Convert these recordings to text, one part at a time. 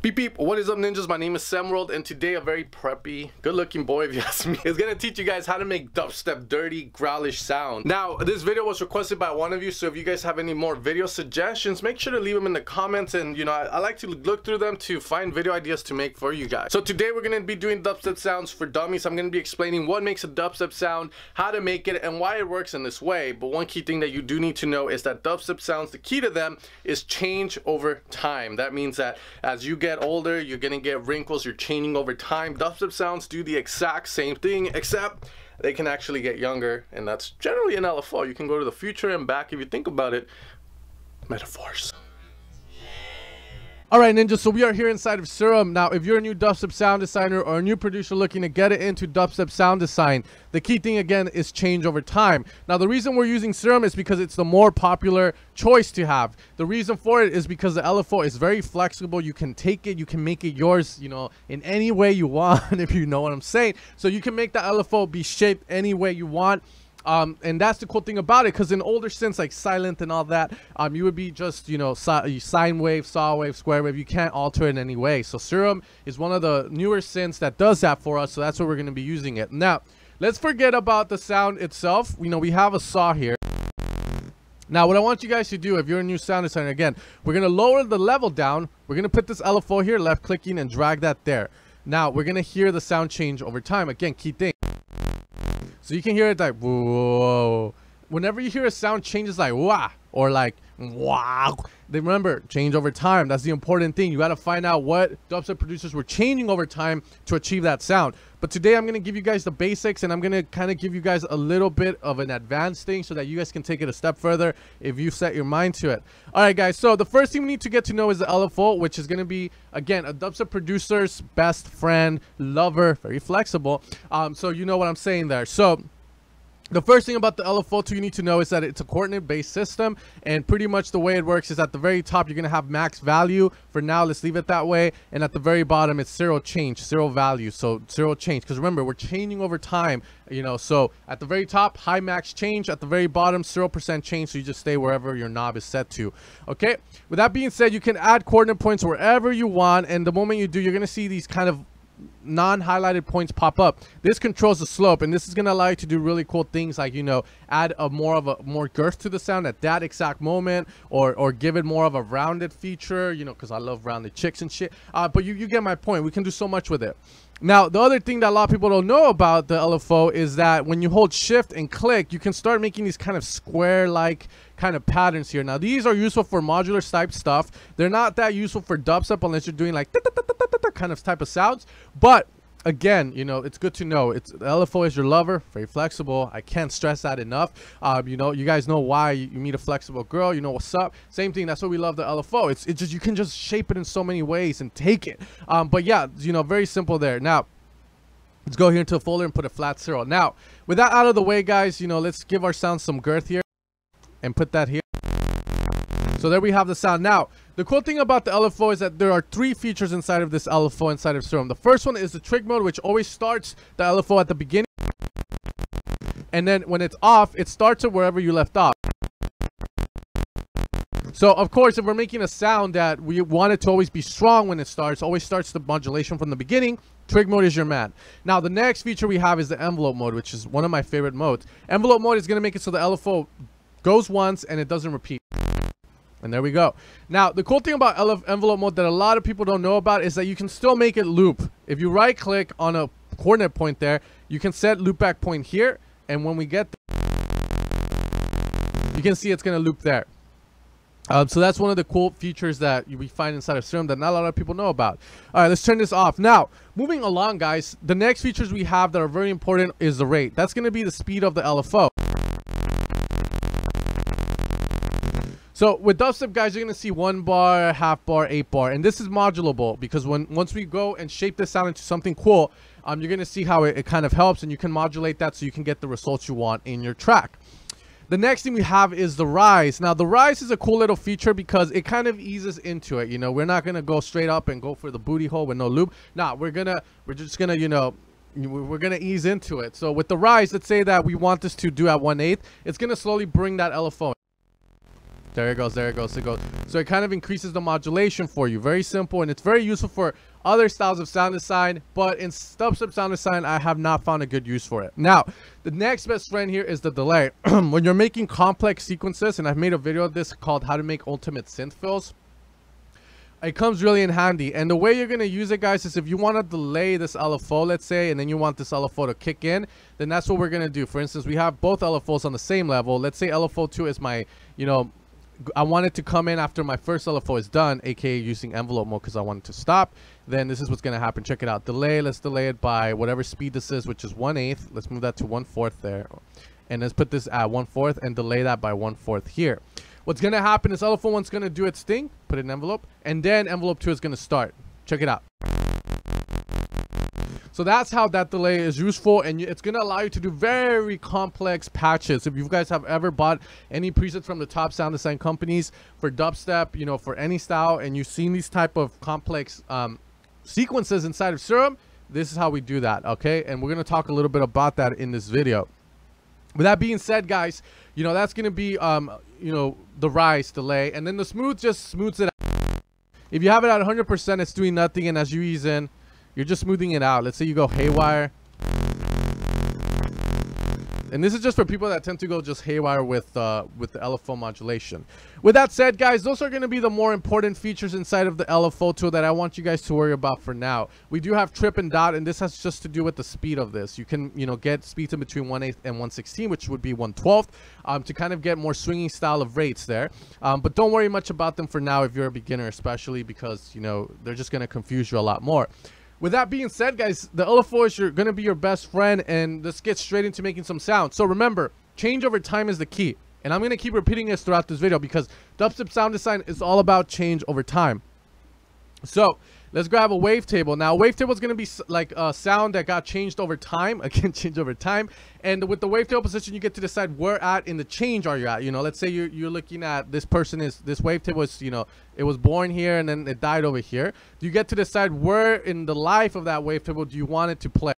Beep beep, what is up ninjas? My name is Samworld, and today a very preppy, good looking boy, if you ask me, is gonna teach you guys how to make dubstep dirty, growlish sound. Now, this video was requested by one of you, so if you guys have any more video suggestions, make sure to leave them in the comments, and you know, I like to look through them to find video ideas to make for you guys. So today we're gonna be doing dubstep sounds for dummies. I'm gonna be explaining what makes a dubstep sound, how to make it, and why it works in this way. But one key thing that you do need to know is that dubstep sounds, the key to them is change over time. That means that as you get older, you're gonna get wrinkles, you're changing over time. Dubstep sounds do the exact same thing, except they can actually get younger, and that's generally an LFO. You can go to the future and back if you think about it. Metaphors. Alright ninjas, so we are here inside of Serum. Now if you're a new dubstep sound designer or a new producer looking to get it into dubstep sound design, the key thing again is change over time. Now the reason we're using Serum is because it's the more popular choice to have. The reason for it is because the LFO is very flexible. You can take it, you can make it yours, you know, in any way you want, if you know what I'm saying. So you can make the LFO be shaped any way you want. And that's the cool thing about it, because in older synths like silent and all that, you would be just, you know, sine wave, saw wave, square wave. You can't alter it in any way. So Serum is one of the newer synths that does that for us, so that's what we're going to be using it. Now let's forget about the sound itself. You know, we have a saw here. Now what I want you guys to do, if you're a new sound designer, again, we're going to lower the level down. We're going to put this LFO here, left clicking, and drag that there. Now we're going to hear the sound change over time. Again, key thing. So you can hear it like whoa. Whenever you hear a sound changes like wah or like wow, then remember, change over time. That's the important thing. You got to find out what dubstep producers were changing over time to achieve that sound. But today I'm going to give you guys the basics, and I'm going to kind of give you guys a little bit of an advanced thing so that you guys can take it a step further if you set your mind to it. All right guys, so the first thing we need to get to know is the LFO, which is going to be, again, a dubstep producer's best friend, lover, very flexible. So you know what I'm saying there. So the first thing about the LFO you need to know is that it's a coordinate-based system, and pretty much the way it works is at the very top you're going to have max value. For now, let's leave it that way. And at the very bottom, it's zero change, zero value, so zero change. Because remember, we're changing over time, you know, so at the very top, high max change. At the very bottom, 0% change, so you just stay wherever your knob is set to. Okay, with that being said, you can add coordinate points wherever you want, and the moment you do, you're going to see these kind of non-highlighted points pop up. This controls the slope, and this is going to allow you to do really cool things like, you know, add more girth to the sound at that exact moment, or give it more of a rounded feature, you know, because I love rounded chicks and shit. But you get my point. We can do so much with it. Now the other thing that a lot of people don't know about the LFO is that when you hold shift and click, you can start making these kind of square like kind of patterns here. Now these are useful for modular type stuff. They're not that useful for dubstep unless you're doing like kind of type of sounds. But again, you know, it's good to know. It's the LFO is your lover, very flexible. I can't stress that enough. You know, you guys know why you meet a flexible girl, you know what's up. Same thing, that's why we love the LFO. It's just, you can just shape it in so many ways and take it. But yeah, you know, very simple there. Now let's go here into a folder and put a flat zero. Now with that out of the way guys, you know, let's give our sound some girth here and put that here. So there we have the sound. Now the cool thing about the LFO is that there are three features inside of this LFO inside of Serum. The first one is the trig mode, which always starts the LFO at the beginning, and then when it's off, it starts it wherever you left off. So of course, if we're making a sound that we want it to always be strong when it starts, always starts the modulation from the beginning, trig mode is your man. Now the next feature we have is the envelope mode, which is one of my favorite modes. Envelope mode is going to make it so the LFO goes once and it doesn't repeat. And there we go. Now, the cool thing about envelope mode that a lot of people don't know about is that you can still make it loop. If you right click on a coordinate point there, you can set loop back point here. And when we get there, you can see it's going to loop there. So that's one of the cool features that we find inside of Serum that not a lot of people know about. All right, let's turn this off. Now, moving along, guys, the next features we have that are very important is the rate. That's going to be the speed of the LFO. So with dubstep, guys, you're going to see 1 bar, half bar, 8 bar. And this is modulable because once we go and shape this sound into something cool, you're going to see how it kind of helps, and you can modulate that so you can get the results you want in your track. The next thing we have is the rise. Now, the rise is a cool little feature because it kind of eases into it. You know, we're not going to go straight up and go for the booty hole with no loop. Nah, we're just going to, you know, we're going to ease into it. So with the rise, let's say that we want this to do at 1/8. It's going to slowly bring that LFO. There it goes, there it goes, it goes. So it kind of increases the modulation for you. Very simple, and it's very useful for other styles of sound design, but in dubstep sound design, I have not found a good use for it. Now, the next best friend here is the delay. When you're making complex sequences, and I've made a video of this called How to Make Ultimate Synth Fills, it comes really in handy. And the way you're going to use it, guys, is if you want to delay this LFO, let's say, and then you want this LFO to kick in, then that's what we're going to do. For instance, we have both LFOs on the same level. Let's say LFO 2 is my, you know, I want it to come in after my first LFO is done, aka using envelope mode because I want it to stop. Then this is what's going to happen. Check it out. Delay. Let's delay it by whatever speed this is, which is 1/8. Let's move that to 1/4 there. And let's put this at 1/4 and delay that by 1/4 here. What's going to happen is LFO 1's going to do its thing, put it in envelope, and then envelope 2 is going to start. Check it out. So that's how that delay is useful, and it's going to allow you to do very complex patches. If you guys have ever bought any presets from the top sound design companies for dubstep, you know, for any style, and you've seen these type of complex sequences inside of Serum, this is how we do that, okay? And we're going to talk a little bit about that in this video. With that being said, guys, you know, that's going to be, you know, the rise delay, and then the smooth just smooths it out. If you have it at 100%, it's doing nothing, and as you ease in, you're just smoothing it out. Let's say you go haywire. And this is just for people that tend to go just haywire with the LFO modulation. With that said, guys, those are going to be the more important features inside of the LFO tool that I want you guys to worry about for now. We do have trip and dot, and this has just to do with the speed of this. You can, you know, get speeds in between 1/8 and 1/16, which would be 1/12, to kind of get more swinging style of rates there. But don't worry much about them for now if you're a beginner, especially because, you know, they're just going to confuse you a lot more. With that being said, guys, the LFO is going to be your best friend, and let's get straight into making some sound. So remember, change over time is the key. And I'm going to keep repeating this throughout this video because dubstep sound design is all about change over time. So let's grab a wavetable. Now, a wavetable is going to be like a sound that got changed over time. Again, change over time. And with the wavetable position, you get to decide where at in the change are you at. You know, let's say you're looking at this wavetable is, you know, it was born here and then it died over here. You get to decide where in the life of that wavetable do you want it to play.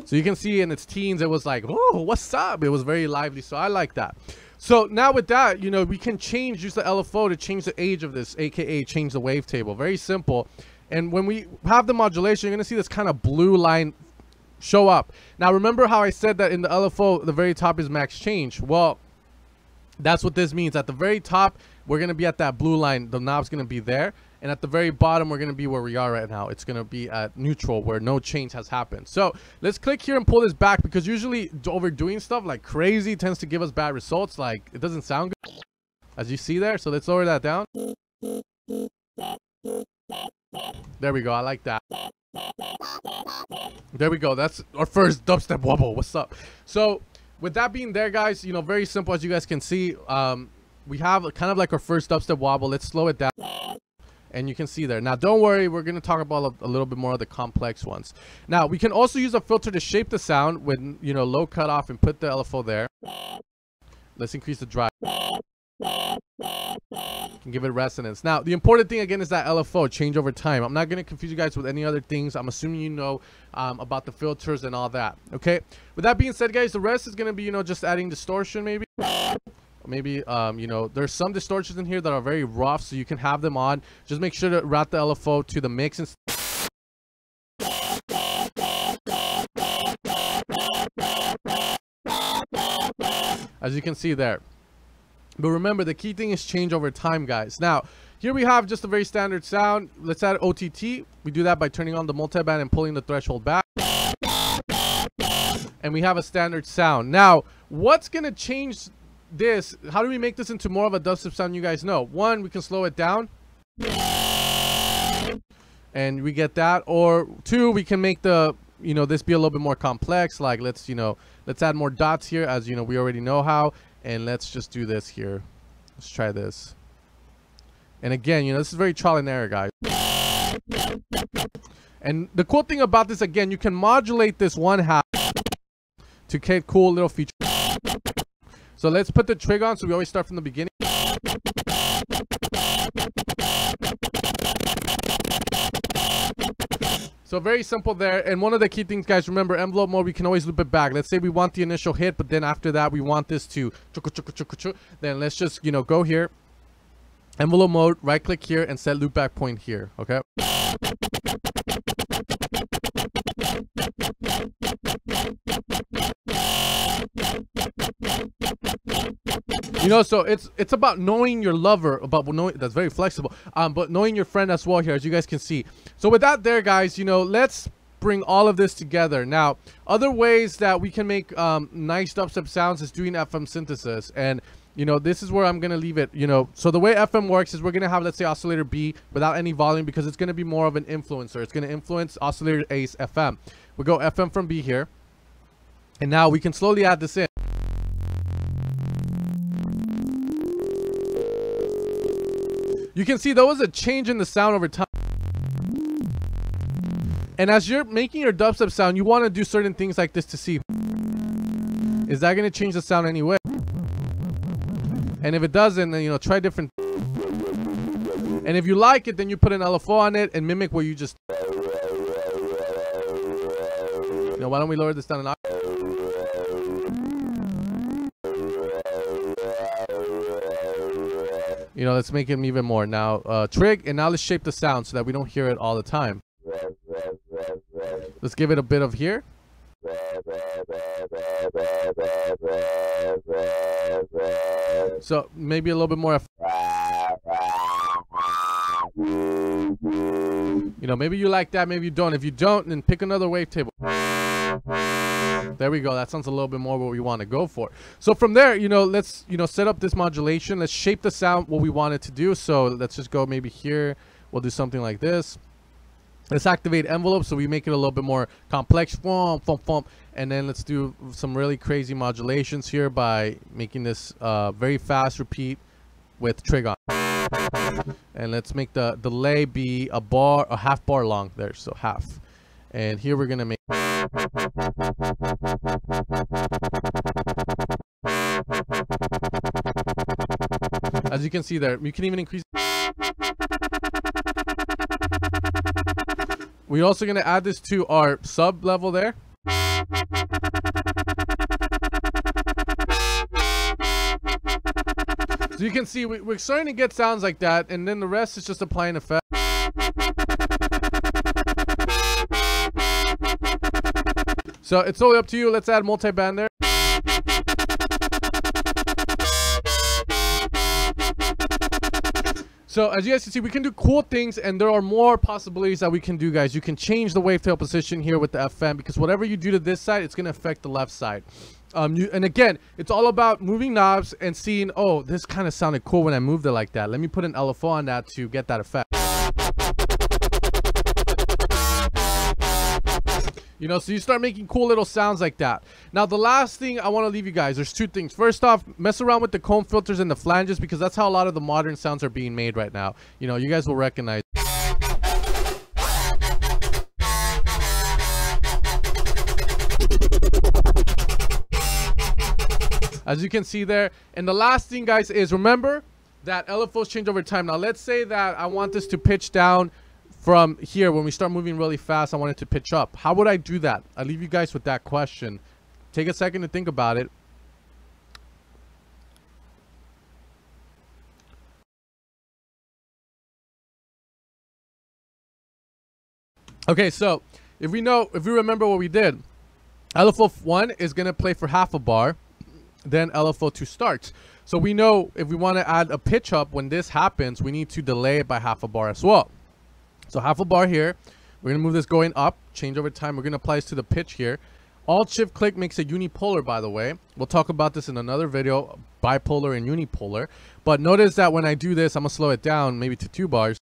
So you can see in its teens, it was like, oh, what's up? It was very lively. So I like that. So now with that, you know, we can use the LFO to change the age of this, aka change the wavetable. Very simple. And when we have the modulation, you're going to see this kind of blue line show up. Now, remember how I said that in the LFO, the very top is max change? Well, that's what this means. At the very top, we're going to be at that blue line. The knob's going to be there. And at the very bottom, we're going to be where we are right now. It's going to be at neutral, where no change has happened. So let's click here and pull this back, because usually overdoing stuff like crazy tends to give us bad results. Like, it doesn't sound good, as you see there. So let's lower that down. There we go. I like that. There we go. That's our first dubstep wobble. What's up? So with that being there, guys, you know, very simple, as you guys can see. We have kind of like our first dubstep wobble. Let's slow it down. And you can see there. Now, don't worry. We're going to talk about a little bit more of the complex ones. Now, we can also use a filter to shape the sound with, you know, low cutoff and put the LFO there. Let's increase the drive. And give it resonance. Now, the important thing, again, is that LFO, change over time. I'm not going to confuse you guys with any other things. I'm assuming you know about the filters and all that. Okay? With that being said, guys, the rest is going to be, you know, just adding distortion maybe. Maybe, you know, there's some distortions in here that are very rough, so you can have them on. Just make sure to route the LFO to the mix. And as you can see there. But remember, the key thing is change over time, guys. Now, here we have just a very standard sound. Let's add OTT. We do that by turning on the multiband and pulling the threshold back. And we have a standard sound. Now, what's going to change this? How do we make this into more of a dubstep sound? You guys know, one, we can slow it down and we get that, or two, we can make the, you know, this be a little bit more complex. Like, let's, you know, let's add more dots here, as you know, we already know how. And let's just do this here. Let's try this. And again, you know, this is very trial and error, guys. And the cool thing about this, again, you can modulate this one half to get cool little features. So let's put the trig on, so we always start from the beginning. So very simple there. And one of the key things, guys, remember envelope mode, we can always loop it back. Let's say we want the initial hit, but then after that we want this to then let's just, you know, go here, envelope mode, right click here and set loop back point here. Okay. You know, so it's about knowing your lover, about knowing, that's very flexible, but knowing your friend as well here, as you guys can see. So with that there, guys, you know, let's bring all of this together. Now, other ways that we can make nice dubstep sounds is doing FM synthesis. And you know, this is where I'm gonna leave it. You know, so the way FM works is we're gonna have, let's say, oscillator B without any volume, because it's gonna be more of an influencer. It's gonna influence oscillator A's FM. We go FM from B here, and now we can slowly add this in. You can see there was a change in the sound over time. And as you're making your dubstep sound, you want to do certain things like this to see, is that going to change the sound anyway? And if it doesn't, then, you know, try different. And if you like it, then you put an LFO on it and mimic what you just. You know, why don't we lower this down an octave? You know, let's make him even more. Now, trig, and now let's shape the sound so that we don't hear it all the time. Let's give it a bit of here. So maybe a little bit more. You know, maybe you like that, maybe you don't. If you don't, then pick another wavetable. There we go. That sounds a little bit more what we want to go for. So from there, you know, let's, you know, set up this modulation. Let's shape the sound what we want it to do. So let's just go maybe here. We'll do something like this. Let's activate envelope so we make it a little bit more complex. And then let's do some really crazy modulations here by making this very fast repeat with trig on. And let's make the delay be a half bar long there. So half. And here we're gonna make. As you can see there, you can even increase. We're also gonna add this to our sub level there. So you can see we're starting to get sounds like that, and then the rest is just applying effect. So it's totally up to you. Let's add multi-band there. So as you guys can see, we can do cool things, and there are more possibilities that we can do, guys. You can change the wavetail position here with the FM, because whatever you do to this side, it's going to affect the left side. And again, it's all about moving knobs and seeing, oh, this kind of sounded cool when I moved it like that. Let me put an LFO on that to get that effect. You know, so you start making cool little sounds like that. Now, the last thing I want to leave you guys, there's two things. First off, mess around with the comb filters and the flanges, because that's how a lot of the modern sounds are being made right now. You know, you guys will recognize. As you can see there. And the last thing, guys, is remember that LFOs change over time. Now, let's say that I want this to pitch down from here. When we start moving really fast, I want it to pitch up. How would I do that? I leave you guys with that question. Take a second to think about it. Okay, so if we remember what we did, LFO 1 is going to play for half a bar, then LFO 2 starts. So we know if we want to add a pitch up when this happens, we need to delay it by half a bar as well. So half a bar here. We're going to move this going up, change over time. We're going to apply this to the pitch here. Alt shift click makes it unipolar, by the way. We'll talk about this in another video, bipolar and unipolar. But notice that when I do this, I'm going to slow it down maybe to 2 bars.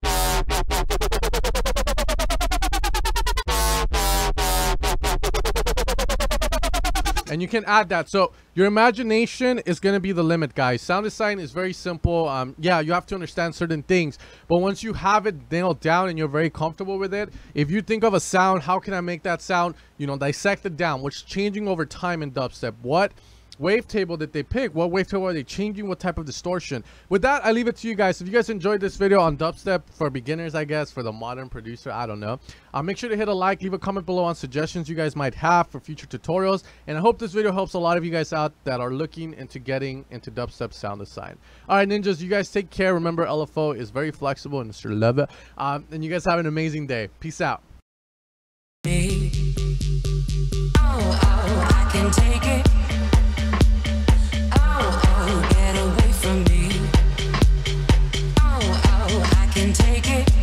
And you can add that. So your imagination is going to be the limit, guys. Sound design is very simple. Yeah, you have to understand certain things, but once you have it nailed down and you're very comfortable with it, if you think of a sound, how can I make that sound, you know, dissect it down, what's changing over time in dubstep, what wavetable that they pick. What wavetable are they changing? What type of distortion? With that, I leave it to you guys. If you guys enjoyed this video on dubstep for beginners, I guess, for the modern producer, I don't know, make sure to hit a like, leave a comment below on suggestions you guys might have for future tutorials, and I hope this video helps a lot of you guys out that are looking into getting into dubstep sound design. All right, ninjas, you guys take care. Remember, LFO is very flexible and Mr. Love it. And you guys have an amazing day. Peace out. I can take it. Get away from me. I can take it.